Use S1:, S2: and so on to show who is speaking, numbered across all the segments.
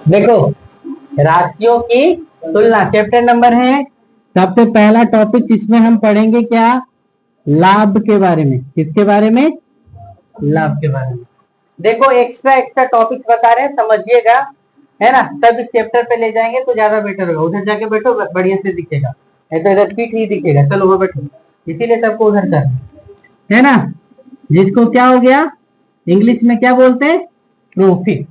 S1: देखो, राशियों की तुलना चैप्टर नंबर है। सबसे पहला टॉपिक इसमें हम पढ़ेंगे क्या? लाभ के बारे में। किसके बारे में? लाभ के बारे में। देखो, एक्स्ट्रा एक्स्ट्रा टॉपिक बता रहे हैं, समझिएगा, है ना। तब इस चैप्टर पे ले जाएंगे तो ज्यादा बेटर होगा। उधर जाके बैठो, बढ़िया से दिखेगा, नहीं तो इधर पीठ ही दिखेगा। चलो वो बैठो, इसीलिए सबको उधर कर, है ना। जिसको क्या हो गया, इंग्लिश में क्या बोलते हैं? प्रॉफिट।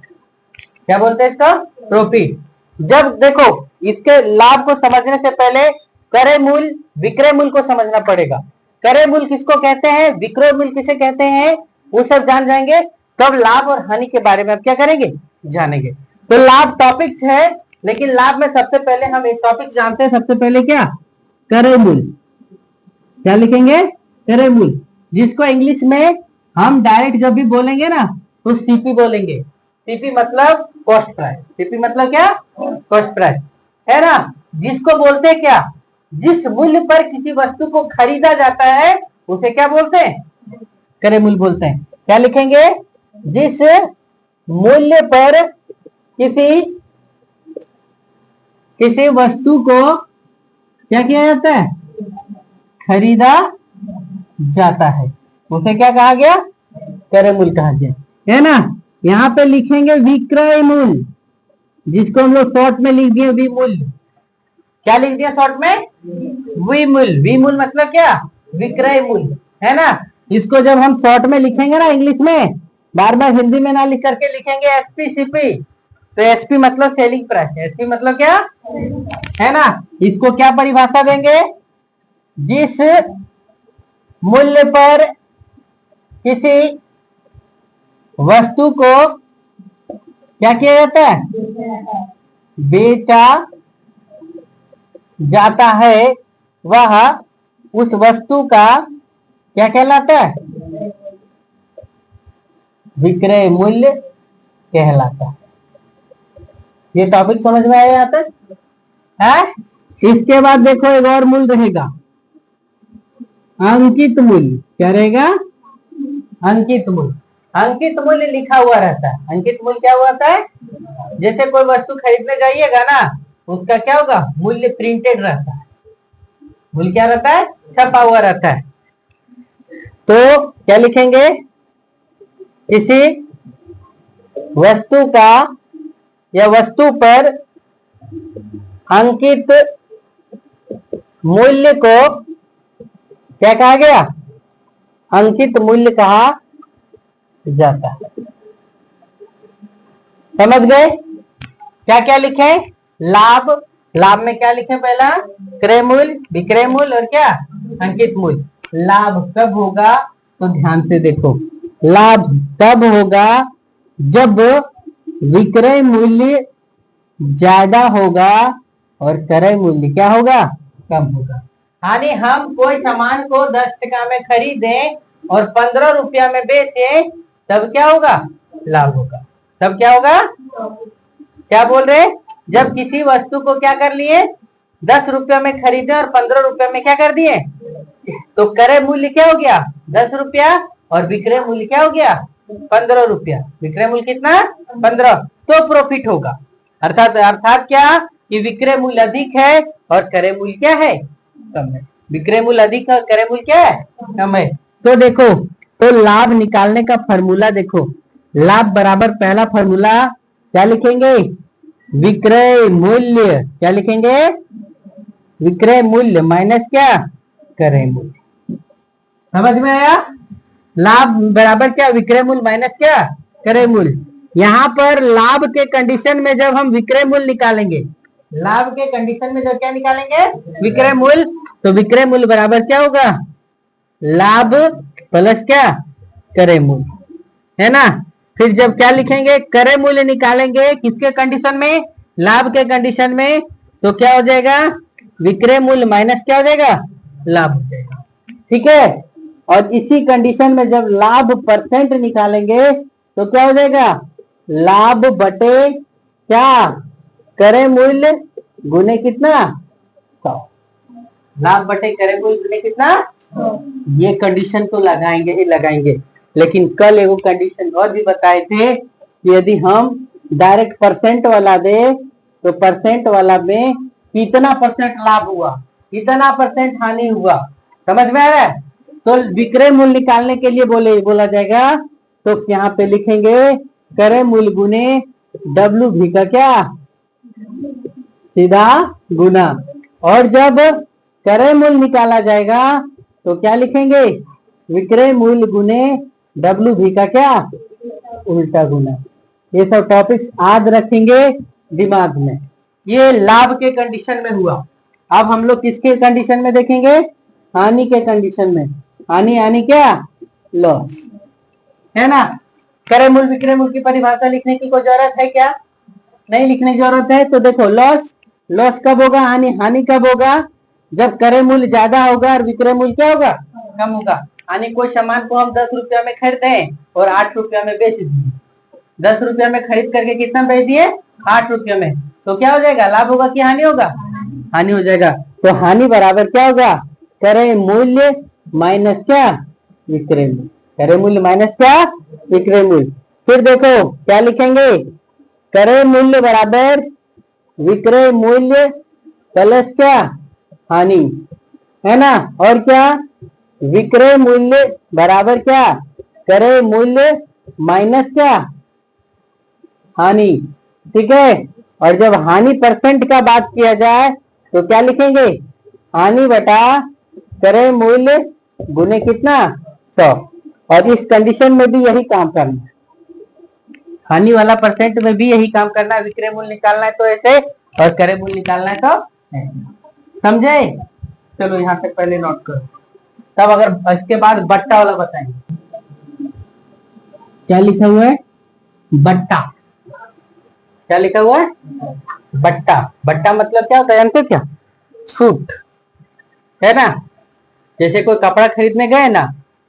S1: क्या बोलते हैं इसका? प्रॉफिट। जब देखो, इसके लाभ को समझने से पहले क्रय मूल्य विक्रय मूल्य को समझना पड़ेगा। क्रय मूल्य किसको कहते हैं, विक्रय मूल्य किसे कहते हैं, वो सब जान जाएंगे। तब लाभ और हानि के बारे में आप क्या करेंगे, जानेंगे। तो लाभ टॉपिक है, लेकिन लाभ में सबसे पहले हम एक टॉपिक जानते हैं। सबसे पहले क्या? क्रय मूल्य। क्या लिखेंगे? क्रय मूल्य, जिसको इंग्लिश में हम डायरेक्ट जब भी बोलेंगे ना तो सीपी बोलेंगे। सीपी मतलब कॉस्ट प्राइस। सीपी मतलब क्या? कॉस्ट प्राइस, है ना। जिसको बोलते हैं क्या, जिस मूल्य पर किसी वस्तु को खरीदा जाता है उसे क्या बोलते हैं? क्रय मूल्य बोलते हैं। क्या लिखेंगे? जिस मूल्य पर किसी वस्तु को क्या किया जाता है, खरीदा जाता है, उसे क्या कहा गया? क्रय मूल्य कहा गया, है ना। यहाँ पे लिखेंगे विक्रय मूल्य, जिसको हम लोग शॉर्ट में लिख दिए वी मूल्य। क्या लिख दिया शॉर्ट में? वी मूल्य। वी मूल्य मतलब क्या? विक्रय मूल्य, है ना। इसको जब हम शॉर्ट में लिखेंगे ना इंग्लिश में, बार बार हिंदी में ना लिख करके लिखेंगे एसपी सीपी। तो एसपी मतलब सेलिंग प्राइस, एसपी मतलब क्या, है ना। इसको क्या परिभाषा देंगे? जिस मूल्य पर किसी वस्तु को क्या किया जाता है, बेचा जाता है, वह उस वस्तु का क्या कहलाता है? विक्रय मूल्य कहलाता है। ये टॉपिक समझ में आया यहाँ तक है? इसके बाद देखो एक और मूल्य रहेगा, अंकित मूल्य। क्या रहेगा? अंकित मूल्य। अंकित मूल्य लिखा हुआ रहता है। अंकित मूल्य क्या हुआ है? जैसे कोई वस्तु खरीदने जाइएगा ना, उसका क्या होगा, मूल्य प्रिंटेड रहता है। मूल्य क्या रहता है? छपा हुआ रहता है। तो क्या लिखेंगे? किसी वस्तु का या वस्तु पर अंकित मूल्य को क्या कहा गया? अंकित मूल्य कहा जाता है। समझ गए? क्या क्या लिखे? लाभ। लाभ में क्या लिखे? पहला क्रय मूल्य, विक्रय मूल्य और क्या, अंकित मूल्य। लाभ कब होगा? तो ध्यान से देखो, लाभ तब होगा जब विक्रय मूल्य ज्यादा होगा और क्रय मूल्य क्या होगा, कम होगा। यानी हम कोई सामान को 10 टका में खरीदें और 15 रुपया में बेचे, तब क्या होगा? लाभ होगा। तब क्या होगा? क्या बोल रहे? जब किसी वस्तु को क्या कर लिए, 10 रुपया में खरीदे और 15 रुपया में क्या कर दिए, तो क्रय मूल्य क्या हो गया? 10 रुपया और विक्रय मूल्य क्या हो गया? 15 रुपया। विक्रय मूल्य कितना? 15। तो प्रॉफिट होगा। अर्थात क्या कि विक्रय मूल्य अधिक है और क्रय मूल्य क्या है? कम है। विक्रय मूल्य अधिक है और क्रय मूल्य क्या है? कम है। तो देखो, तो लाभ निकालने का फॉर्मूला देखो, लाभ बराबर पहला फॉर्मूला क्या लिखेंगे? विक्रय मूल्य। क्या लिखेंगे? विक्रय मूल्य माइनस क्या, क्रय मूल्य। समझ में आया? लाभ बराबर क्या, विक्रय मूल्य माइनस क्या, क्रय मूल्य। यहाँ पर लाभ के कंडीशन में जब हम विक्रय मूल्य निकालेंगे, लाभ के कंडीशन में जब क्या निकालेंगे, विक्रय मूल्य, तो विक्रय मूल्य बराबर क्या होगा? लाभ प्लस क्या, क्रय मूल्य, है ना। फिर जब क्या लिखेंगे, क्रय मूल्य निकालेंगे किसके कंडीशन में, लाभ के कंडीशन में, तो क्या हो जाएगा, विक्रय मूल्य माइनस क्या हो जाएगा, लाभ हो जाएगा। ठीक है। और इसी कंडीशन में जब लाभ परसेंट निकालेंगे तो क्या हो जाएगा, लाभ बटे क्या, क्रय मूल्य गुने कितना, 100। लाभ बटे क्रय मूल्य गुने कितना, ये कंडीशन तो लगाएंगे ही लगाएंगे। लेकिन कल एगो कंडीशन और भी बताए थे कि यदि हम डायरेक्ट परसेंट वाला दे तो परसेंट वाला में कितना परसेंट लाभ हुआ, कितना परसेंट हानि हुआ, समझ में आ रहा है। तो विक्रय मूल्य निकालने के लिए बोला जाएगा, तो यहाँ पे लिखेंगे क्रय मूल्य गुने डब्ल्यू भी का क्या सीधा गुना। और जब क्रय मूल्य निकाला जाएगा तो क्या लिखेंगे, विक्रय मूल्य गुने डब्ल्यू भी का क्या उल्टा गुना। ये सब टॉपिक्स आज रखेंगे दिमाग में। ये लाभ के कंडीशन में हुआ। अब हम लोग किसके कंडीशन में देखेंगे, हानि के कंडीशन में। हानि यानी क्या, लॉस, है ना। क्रय मूल्य विक्रय मूल्य की परिभाषा लिखने की कोई जरूरत है क्या, नहीं लिखने की जरूरत है। तो देखो लॉस कब होगा, हानि कब होगा, जब क्रय मूल्य ज्यादा होगा और विक्रय मूल्य क्या होगा, कम होगा। यानी कोई सामान को हम 10 रुपया में खरीदे और 8 रुपया में बेच दिए, 10 रुपया में खरीद करके कितना बेच दिए, 8 रुपया में, तो क्या हो जाएगा, लाभ होगा कि हानि होगा, हानि हो जाएगा। तो हानि बराबर क्या होगा, क्रय मूल्य माइनस क्या, विक्रय मूल्य। क्रय मूल्य माइनस क्या, विक्रय मूल्य। फिर देखो क्या लिखेंगे, क्रय मूल्य बराबर विक्रय मूल्य प्लस क्या, हानि, है ना। और क्या, विक्रय मूल्य बराबर क्या, क्रय मूल्य माइनस क्या, हानि, ठीक है। और जब हानि परसेंट का बात किया जाए तो क्या लिखेंगे, हानि बटा क्रय मूल्य गुने कितना, 100। और इस कंडीशन में भी यही काम करना है, हानि वाला परसेंट में भी यही काम करना है। विक्रय मूल्य निकालना है तो ऐसे, और क्रय मूल्य निकालना है तो समझे। चलो यहाँ से पहले नोट करो, तब अगर इसके बाद बट्टा वाला बताएंगे। क्या लिखा हुआ है, बट्टा, क्या लिखा हुआ है, बट्टा। बट्टा मतलब क्या होता है जानते हो क्या, छूट, है ना। जैसे कोई कपड़ा खरीदने गए ना,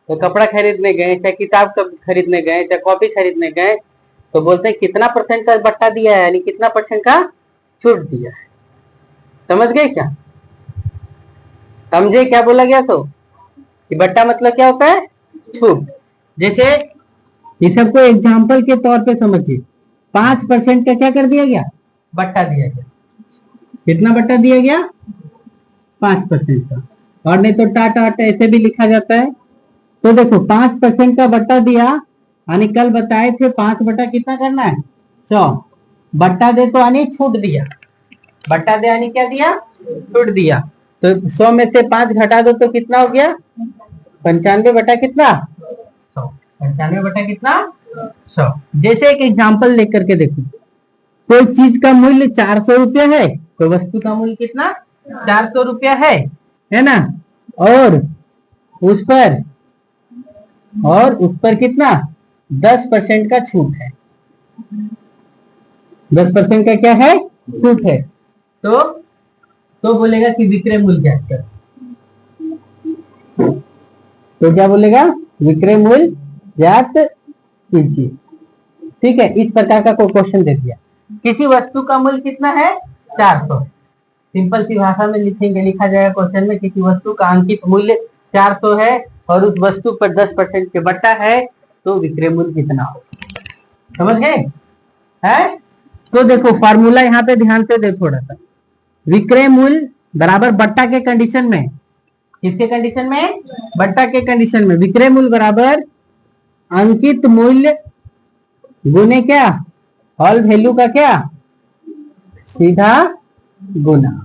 S1: तो कपड़ा खरीदने गए, चाहे किताब खरीदने गए, चाहे कॉपी खरीदने गए, तो बोलते हैं कितना परसेंट का बट्टा दिया है, यानी कितना परसेंट का छूट दिया है। समझ गए क्या, समझे क्या बोला गया, तो कि बट्टा मतलब क्या होता है, छूट। जैसे ये सबको एग्जाम्पल के तौर पे समझिए, 5% का क्या कर दिया गया, बट्टा दिया गया। कितना बट्टा दिया गया, 5% का। और नहीं तो टाटा ऐसे भी लिखा जाता है। तो देखो 5% का बट्टा दिया, यानी कल बताए थे 5 बटा कितना करना है, 100। बट्टा दे तो यानी छूट दिया, बट्टा दे यानी क्या दिया, छूट दिया। तो 100 में से 5 घटा दो तो कितना हो गया, 95 बटा कितना, 100। 95 बटा कितना, 100। जैसे एक एग्जाम्पल लेकर के देखो, कोई चीज का मूल्य 400 रुपया है, कोई वस्तु का मूल्य कितना, 400 रुपया है ना। और उस पर कितना, 10% का छूट है, 10% का क्या है, छूट है। तो बोलेगा कि विक्रय मूल्य ज्ञात कर। तो क्या बोलेगा, विक्रय मूल्य ज्ञात कीजिए। ठीक है, इस प्रकार का कोई क्वेश्चन दे दिया, किसी वस्तु का मूल्य कितना है, 400। सिंपल सी भाषा में लिखेंगे, लिखा जाएगा क्वेश्चन में, किसी वस्तु का अंकित मूल्य 400 है और उस वस्तु पर 10% के बट्टा है, तो विक्रय मूल्य कितना हो। समझ गए है। तो देखो फार्मूला यहाँ पे ध्यान से दे थोड़ा सा, विक्रय मूल्य बराबर बट्टा के कंडीशन में, किसके कंडीशन में, बट्टा के कंडीशन में, विक्रय मूल्य बराबर अंकित मूल्य गुने क्या, हॉल वैल्यू का क्या, सीधा गुना।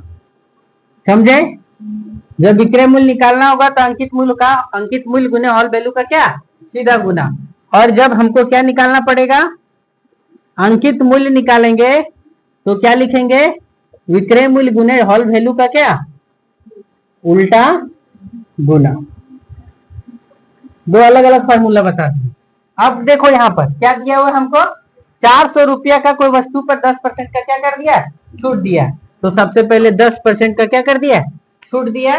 S1: समझे, जब विक्रय मूल्य निकालना होगा तो अंकित मूल्य गुने हॉल वैल्यू का क्या, सीधा गुना। और जब हमको क्या निकालना पड़ेगा, अंकित मूल्य निकालेंगे तो क्या लिखेंगे, विक्रय मूल्य गुने हॉल वैल्यू का क्या, उल्टा गुना। दो अलग अलग फॉर्मूला बता दिए। अब देखो यहाँ पर क्या दिया हुआ हमको, 400 रुपया का कोई वस्तु पर 10% का क्या कर दिया, छूट दिया। तो सबसे पहले 10% का क्या कर दिया, छूट दिया।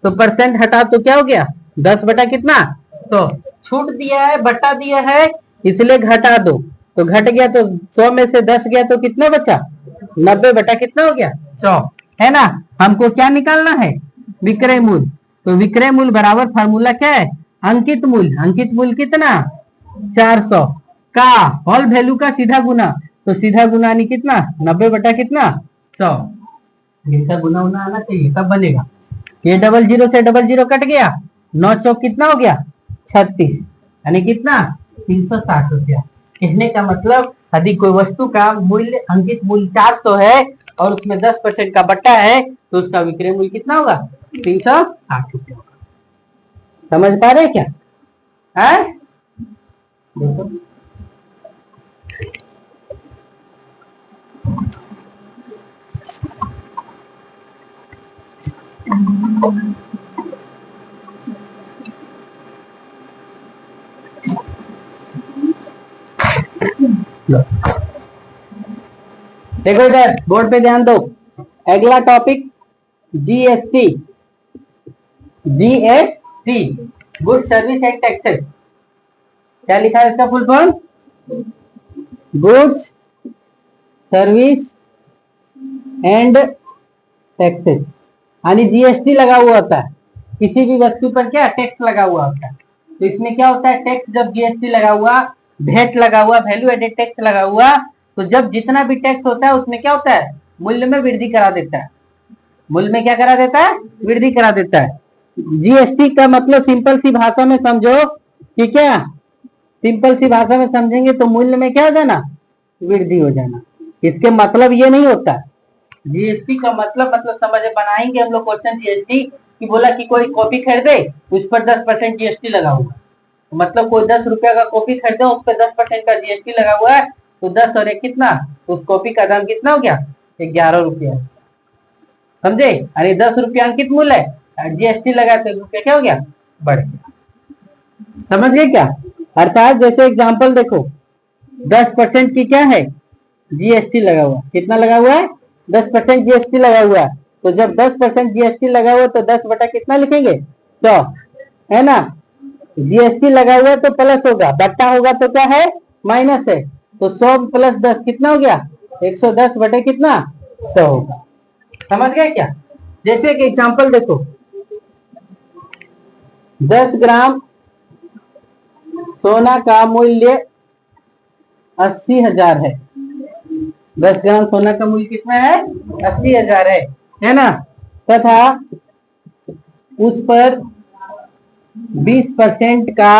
S1: तो परसेंट हटा तो क्या हो गया, 10 बटा कितना, तो छूट दिया है, बटा दिया है, इसलिए घटा दो, तो घट गया, तो 100 में से 10 गया तो कितना बचा, 90 बटा कितना हो गया, 100, है ना। हमको क्या निकालना है, विक्रय मूल्य। तो विक्रय मूल्य बराबर फार्मूला क्या है, अंकित मूल्य। अंकित मूल्य कितना, 400 का होल वैल्यू का सीधा गुना, तो सीधा गुना यानी कितना 90 बटा कितना 100, इनका गुना होना आना चाहिए तब बनेगा। ये 00 से 00 कट गया, 9 चौक कितना हो गया 36, यानी कितना 360 रुपया। कहने का मतलब यदि कोई वस्तु का मूल्य अंकित मूल्य 400 है और उसमें 10% का बट्टा है तो उसका विक्रय मूल्य कितना होगा 360 रुपया होगा। समझ पा रहे क्या है? देखो देखो इधर बोर्ड पे ध्यान दो। अगला topic GST, GST good service and taxes. क्या लिखा है इसका full form? Goods service and taxes, यानी जीएसटी लगा हुआ होता है किसी भी वस्तु पर, क्या टैक्स लगा हुआ होता है। तो इसमें क्या होता है टैक्स, जब जीएसटी लगा हुआ, भेट लगा हुआ, वैल्यू एडेड टैक्स लगा हुआ, तो जब जितना भी टैक्स होता है उसमें क्या होता है मूल्य में वृद्धि करा देता है। मूल्य में क्या करा देता है वृद्धि करा देता है। जीएसटी का मतलब सिंपल सी भाषा में समझो कि क्या, सिंपल सी भाषा में समझेंगे तो मूल्य में क्या हो जाना वृद्धि हो जाना। इसके मतलब ये नहीं होता जीएसटी का मतलब समझ बनाएंगे हम लोग क्वेश्चन जीएसटी कि बोला कि कोई कॉपी खरीदे उस पर 10% जीएसटी लगा हुआ, मतलब कोई 10 रुपया का कॉपी खरीदे उस पर 10% का जीएसटी लगा हुआ है, तो 10 और 1 कितना, उस कॉपी का दाम कितना हो गया 11 रुपया। समझे? अरे 10 रुपया अंकित मूल्य है, जीएसटी लगा तो रुपया क्या हो गया बढ़ गया। समझ गए क्या? अर्थात जैसे एग्जांपल देखो 10% की क्या है जीएसटी लगा हुआ, कितना लगा हुआ है 10% जीएसटी लगा हुआ है। तो जब 10% जीएसटी लगा हुआ तो 10 बटा कितना लिखेंगे 100, है ना। जीएसटी लगा हुआ तो प्लस होगा, बट्टा होगा तो क्या है माइनस है, तो 100 प्लस 10 कितना हो गया 110 बटे कितना 100 होगा। समझ गए क्या? जैसे एक एग्जांपल देखो 10 ग्राम सोना का मूल्य 80,000 है। 10 ग्राम सोना का मूल्य कितना है 80,000 है ना, तथा उस पर 20% का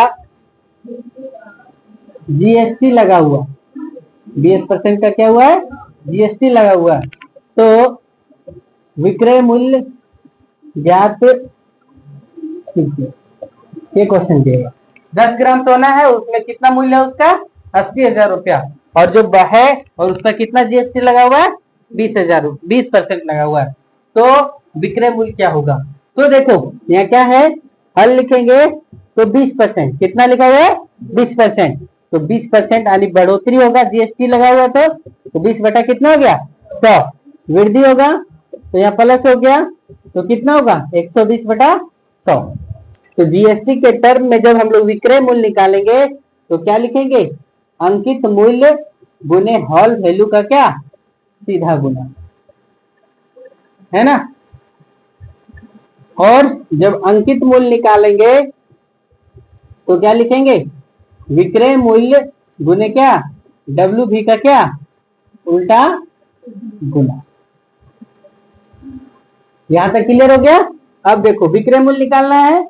S1: जीएसटी लगा हुआ, 20% का क्या हुआ है जीएसटी लगा हुआ, तो विक्रय मूल्य ज्ञात कीजिए। ये क्वेश्चन दिएगा 10 ग्राम सोना है उसमें कितना मूल्य है उसका 80,000 रुपया, और जो है और उसका कितना जीएसटी लगा हुआ है 20,000, 20% लगा हुआ है, तो विक्रय मूल्य क्या होगा। तो देखो यहाँ क्या है हल लिखेंगे तो 20%, कितना लिखा हुआ है 20%, तो 20% यानी बढ़ोतरी होगा जीएसटी लगा हुआ तो 20 बटा कितना हो गया 100, वृद्धि होगा तो यहाँ प्लस हो गया तो कितना होगा 120 बटा 100। तो जीएसटी के टर्म में जब हम लोग विक्रय मूल्य निकालेंगे तो क्या लिखेंगे अंकित मूल्य गुने हॉल वैल्यू का क्या सीधा गुना, है ना। और जब अंकित मूल्य निकालेंगे तो क्या लिखेंगे विक्रय मूल्य गुने क्या डब्ल्यू भी का क्या उल्टा गुना। यहां तक क्लियर हो गया? अब देखो विक्रय मूल्य निकालना है,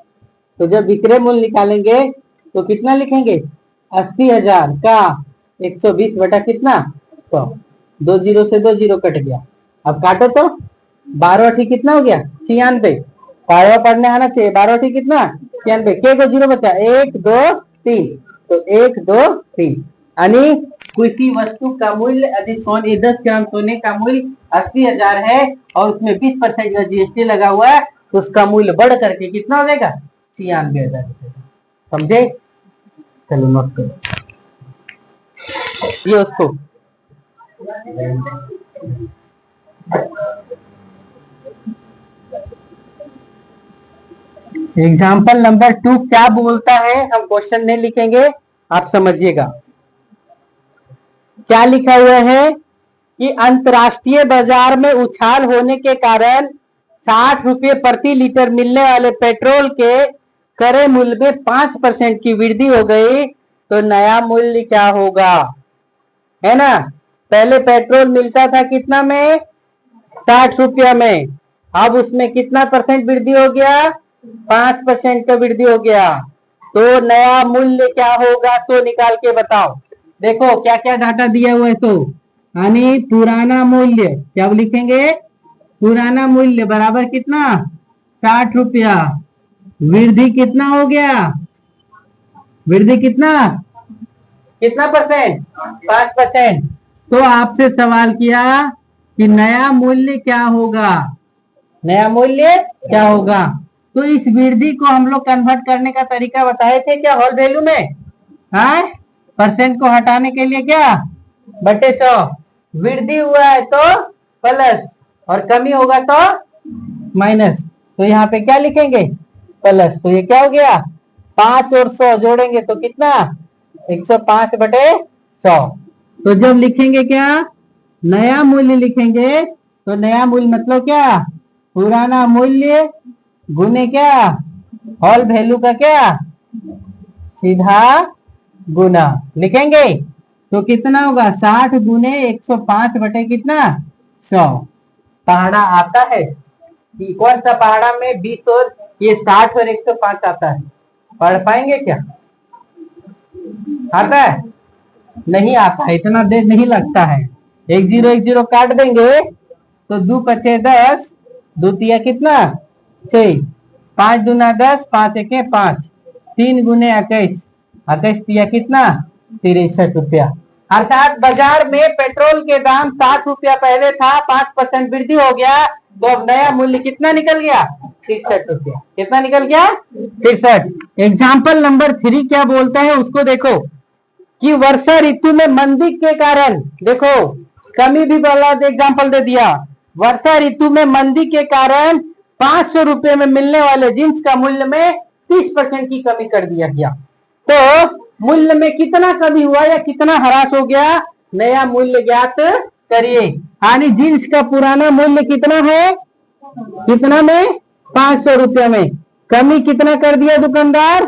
S1: तो जब विक्रय मूल्य निकालेंगे तो कितना लिखेंगे 80,000 का 120 बटा कितना 100, 2 जीरो से 2 जीरो कट गया, अब काटो तो 12 ठीक कितना हो गया 96, पाया पढ़ने आना चाहिए, 12 ठीक कितना 96, के को जीरो बचा 1 2 3, तो 1 2 3, यानी किसी वस्तु का मूल्य यदि सोने 10 ग्राम सोने का मूल्य 80,000 है और उसमें 20% का जीएसटी लगा हुआ है तो उसका मूल्य बढ़ करके कितना हो जाएगा 96,000। समझे? चलो नोट करो ये उसको। एग्जाम्पल नंबर 2 क्या बोलता है, हम क्वेश्चन नहीं लिखेंगे आप समझिएगा। क्या लिखा हुआ है कि अंतर्राष्ट्रीय बाजार में उछाल होने के कारण 60 रुपये प्रति लीटर मिलने वाले पेट्रोल के क्रय मूल्य में 5% की वृद्धि हो गई, तो नया मूल्य क्या होगा, है ना। पहले पेट्रोल मिलता था कितना में, 60 रुपया में, अब उसमें कितना परसेंट वृद्धि हो गया, 5% का वृद्धि हो गया। तो नया मूल्य क्या होगा, तो निकाल के बताओ। देखो क्या क्या डाटा दिया हुआ है, तो यानी पुराना मूल्य क्या लिखेंगे, पुराना मूल्य बराबर कितना, 60 रुपया, वृद्धि कितना हो गया, वृद्धि कितना, कितना परसेंट, 5%। तो आपसे सवाल किया कि नया मूल्य क्या होगा, नया मूल्य क्या होगा। तो इस वृद्धि को हम लोग कन्वर्ट करने का तरीका बताए थे क्या, होल वैल्यू में, हाँ, परसेंट को हटाने के लिए क्या, बटे 100। वृद्धि हुआ है तो प्लस, और कमी होगा तो माइनस। तो यहाँ पे क्या लिखेंगे, प्लस। तो ये क्या हो गया, 5 और 100 जोड़ेंगे तो कितना, 105 बटे 100। तो जब लिखेंगे क्या, नया मूल्य लिखेंगे, तो नया मूल्य मतलब क्या, पुराना मूल्य गुने क्या, होल वैल्यू का क्या, सीधा गुना लिखेंगे। तो कितना होगा, 60 गुने 105 बटे कितना, 100। पहाड़ा आता है कि कौन सा पहाड़ा में 20 और ये 60 और 105 आता है, पढ़ पाएंगे क्या, आता है, नहीं आता है, इतना देर नहीं लगता है। 1010 काट देंगे तो 2 पचे 10, 2 तिया कितना 6, 5 दूना 10, 5 एके 5, 3 गुने 21, 21 तिया कितना 63 रुपया। अर्थात बाजार में पेट्रोल के दाम 60 रुपया पहले था, 5% वृद्धि हो गया, तो अब नया मूल्य कितना निकल गया, 63 रुपया। कितना निकल गया, 63। एग्जाम्पल नंबर 3 क्या बोलता है उसको देखो, कि वर्षा ऋतु में मंदी के कारण, देखो कमी भी वाला एग्जाम्पल दे दिया, वर्षा ऋतु में मंदी के कारण 500 रुपये में मिलने वाले जींस का मूल्य में 30% की कमी कर दिया गया। तो मूल्य में कितना कमी हुआ या कितना ह्रास हो गया, नया मूल्य ज्ञात करिए। यानी जींस का पुराना मूल्य कितना है, कितना में, 500 रुपये में, कमी कितना कर दिया दुकानदार,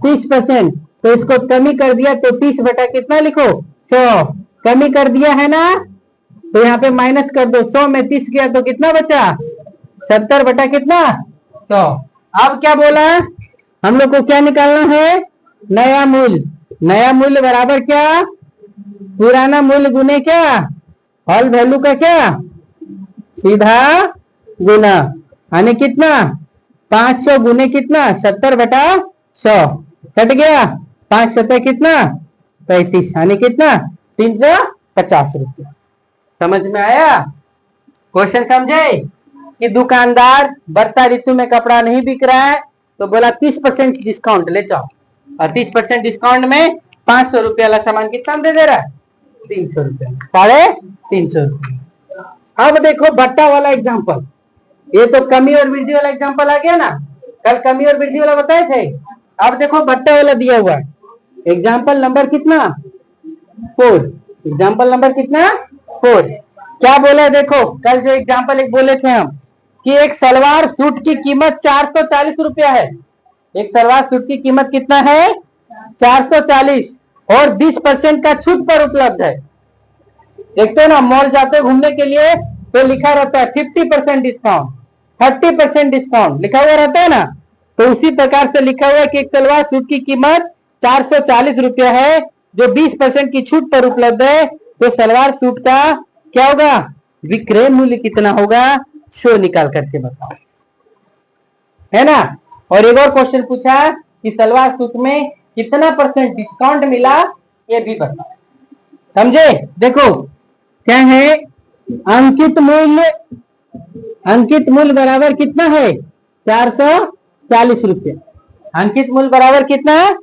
S1: 30%। तो इसको कमी कर दिया तो 30 बटा कितना लिखो, 100, कमी कर दिया है ना, तो यहाँ पे माइनस कर दो, 100 में 30 गया तो कितना बचा, 70 बटा कितना, 100। अब क्या बोला, हम लोग को क्या निकालना है, नया मूल्य। नया मूल्य बराबर क्या, पुराना मूल्य गुने क्या, होल वैल्यू का क्या, सीधा गुना, यानी कितना, 500 गुने कितना, 70 बटा 100, कट गया, 5 सत्तर कितना 35, यानी कितना 350 रुपया। समझ में आया, क्वेश्चन समझे, कि दुकानदार वर्षा ऋतु में कपड़ा नहीं बिक रहा है, तो बोला 30% डिस्काउंट ले जाओ, और 30% डिस्काउंट में 500 रुपया वाला सामान कितना दे दे रहा है, 300 रुपया, 350 रुपया। अब देखो बट्टा वाला एग्जाम्पल, ये तो कमी और वृद्धि वाला एग्जाम्पल आ गया ना, कल कमी और वृद्धि वाला बताए थे। अब देखो बट्टा वाला दिया हुआ है, एग्जाम्पल नंबर कितना 4, एग्जाम्पल नंबर कितना 4। क्या बोला देखो, कल जो एग्जाम्पल एक बोले थे हम, कि एक सलवार सूट की कीमत 440 रुपया है, एक सलवार सूट की कीमत कितना है 440, और 20% का छूट पर उपलब्ध है। देखते हो ना, मॉल जाते घूमने के लिए तो लिखा रहता है 50% डिस्काउंट, 30% डिस्काउंट लिखा हुआ रहता है ना, तो उसी प्रकार से लिखा हुआ है कि एक सलवार सूट की कीमत 440 रुपया है, जो 20% की छूट पर उपलब्ध है, तो सलवार सूट का क्या होगा, विक्रय मूल्य कितना होगा, शो निकाल करके बताओ, है ना। और एक और क्वेश्चन पूछा कि सलवार सूट में कितना परसेंट डिस्काउंट मिला, ये भी बताओ, समझे। देखो क्या है, अंकित मूल्य, अंकित मूल्य बराबर कितना है 440 रुपया, अंकित मूल्य बराबर कितना है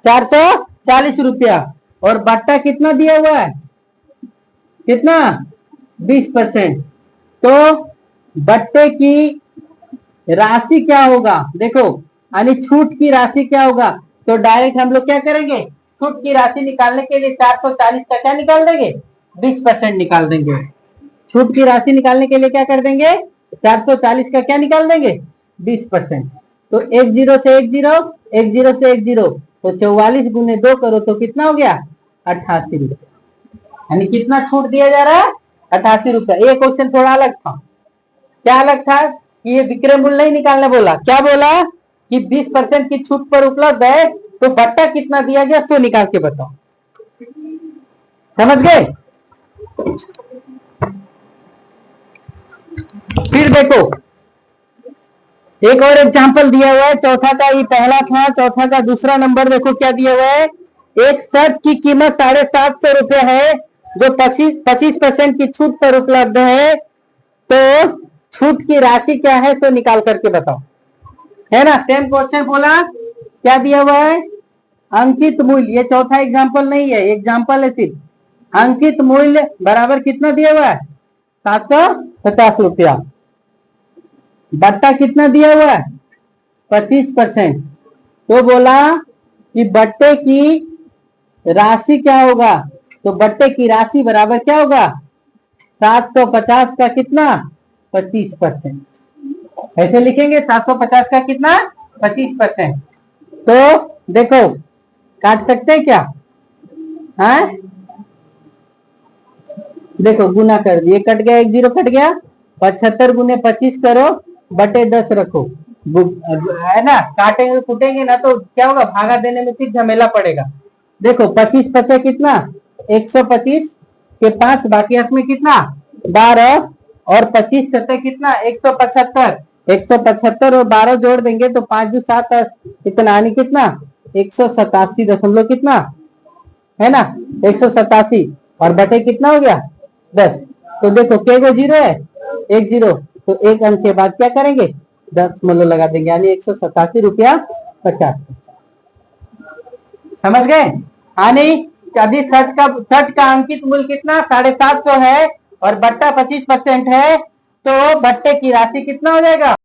S1: 440 रुपया, और बट्टा कितना दिया हुआ है, कितना 20%। तो बट्टे की राशि क्या होगा, देखो यानी छूट की राशि क्या होगा, तो डायरेक्ट हम लोग क्या करेंगे, छूट की राशि निकालने के लिए 440 का क्या निकाल देंगे, 20% निकाल देंगे। छूट की राशि निकालने के लिए क्या कर देंगे, 440 का क्या निकाल देंगे, 20%। तो 1 0 से 1 0, 1 0 से 1 0, तो 44 गुने 2 करो तो कितना हो गया? 88 रुपये। यानी कितना छूट दिया जा रहा है? 88 रुपये। ये क्वेश्चन थोड़ा अलग था। क्या अलग था कि ये विक्रय मूल्य नहीं निकालने बोला, क्या बोला कि 20% की छूट पर उपलब्ध है, तो बट्टा कितना दिया गया सो निकाल के बताओ। समझ गए? फिर देखो एक और एग्जाम्पल दिया हुआ है। चौथा का ये पहला था, चौथा का दूसरा नंबर देखो क्या दिया हुआ है। एक शर्ट की कीमत 750 रुपये है जो 25% की छूट पर उपलब्ध है, तो छूट की राशि क्या है तो निकाल करके बताओ। है ना, सेम क्वेश्चन बोला। क्या दिया हुआ है? अंकित मूल्य। ये चौथा एग्जाम्पल नहीं है, एग्जाम्पल है सिर्फ। अंकित मूल्य बराबर कितना दिया हुआ है? 750 रुपया। बट्टा कितना दिया हुआ है? 25%। तो बोला कि बट्टे की राशि क्या होगा, तो बट्टे की राशि बराबर क्या होगा? 750 का कितना? 25%। ऐसे लिखेंगे 750 का कितना? 25%। तो देखो काट सकते हैं क्या? है देखो गुना कर दिए, कट गया, एक जीरो कट गया। 75 गुने 25 करो, बटे 10 रखो। है ना, काटेंगे कूटेंगे ना तो क्या होगा, भागा देने में फिर झमेला पड़ेगा। देखो 25 पचे कितना? 125 के 5 बाकी हाथ में कितना? 12 और 25 सत्ते कितना? 175। 175 और 12 जोड़ देंगे तो 5 जो 7 कितना, यानी कितना? 187 दशमलव कितना, है ना, 187। और बटे कितना हो गया? 10। तो देखो के को जीरो है, एक जीरो, तो एक अंक के बाद क्या करेंगे? दशमलव लगा देंगे, यानी 187 रुपया 50। समझ गए? यानी यदि शर्ट का अंकित मूल्य कितना? 750 है और बट्टा 25% है, तो बट्टे की राशि कितना हो जाएगा?